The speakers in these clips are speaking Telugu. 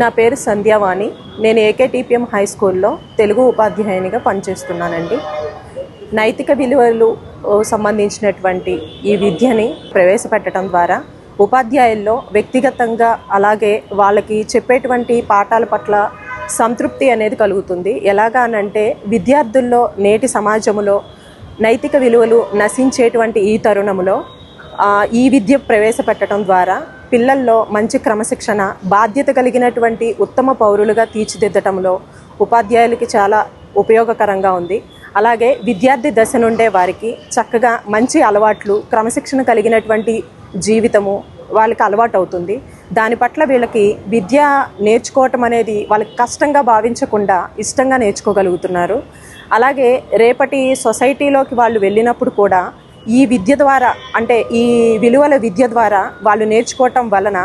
నా పేరు సంధ్యావాణి. నేను ఏకేటీపీఎం హై స్కూల్లో తెలుగు ఉపాధ్యాయునిగా పనిచేస్తున్నానండి. నైతిక విలువలు సంబంధించినటువంటి ఈ విద్యని ప్రవేశపెట్టడం ద్వారా ఉపాధ్యాయుల్లో వ్యక్తిగతంగా అలాగే వాళ్ళకి చెప్పేటువంటి పాఠాల పట్ల సంతృప్తి అనేది కలుగుతుంది. ఎలాగానంటే విద్యార్థుల్లో నేటి సమాజంలో నైతిక విలువలు నశించేటువంటి ఈ తరుణంలో ఈ విద్య ప్రవేశపెట్టడం ద్వారా పిల్లల్లో మంచి క్రమశిక్షణ, బాధ్యత కలిగినటువంటి ఉత్తమ పౌరులుగా తీర్చిదిద్దటంలో ఉపాధ్యాయులకి చాలా ఉపయోగకరంగా ఉంది. అలాగే విద్యార్థి దశ నుండే వారికి చక్కగా మంచి అలవాట్లు, క్రమశిక్షణ కలిగినటువంటి జీవితము వాళ్ళకి అలవాటు అవుతుంది. దాని పట్ల వీళ్ళకి విద్య నేర్చుకోవటం అనేది వాళ్ళకి కష్టంగా భావించకుండా ఇష్టంగా నేర్చుకోగలుగుతున్నారు. అలాగే రేపటి సొసైటీలోకి వాళ్ళు వెళ్ళినప్పుడు కూడా ఈ విద్య ద్వారా, అంటే ఈ విలువల విద్య ద్వారా వాళ్ళు నేర్చుకోవటం వలన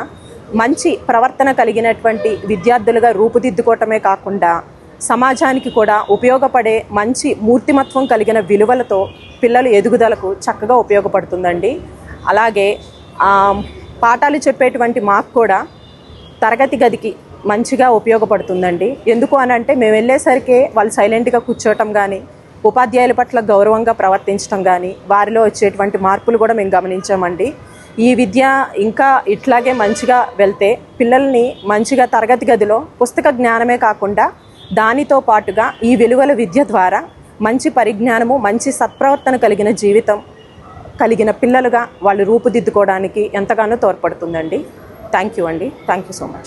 మంచి ప్రవర్తన కలిగినటువంటి విద్యార్థులుగా రూపుదిద్దుకోవటమే కాకుండా సమాజానికి కూడా ఉపయోగపడే మంచి మూర్తిమత్వం కలిగిన విలువలతో పిల్లల ఎదుగుదలకు చక్కగా ఉపయోగపడుతుందండి. అలాగే పాఠాలు చెప్పేటువంటి మాకు కూడా తరగతి గదికి మంచిగా ఉపయోగపడుతుందండి. ఎందుకు అనంటే మేము వెళ్ళేసరికి వాళ్ళు సైలెంట్గా కూర్చోవటం కానీ, ఉపాధ్యాయుల పట్ల గౌరవంగా ప్రవర్తించడం కానీ, వారిలో వచ్చేటువంటి మార్పులు కూడా మేము గమనించామండి. ఈ విద్య ఇంకా ఇట్లాగే మంచిగా వెళ్తే పిల్లల్ని మంచిగా తరగతి గదిలో పుస్తక జ్ఞానమే కాకుండా దానితో పాటుగా ఈ విలువల విద్య ద్వారా మంచి పరిజ్ఞానము, మంచి సత్ప్రవర్తన కలిగిన జీవితం కలిగిన పిల్లలుగా వాళ్ళు రూపుదిద్దుకోవడానికి ఎంతగానో తోడ్పడుతుందండి. థ్యాంక్ యూ అండి. Thank you so much.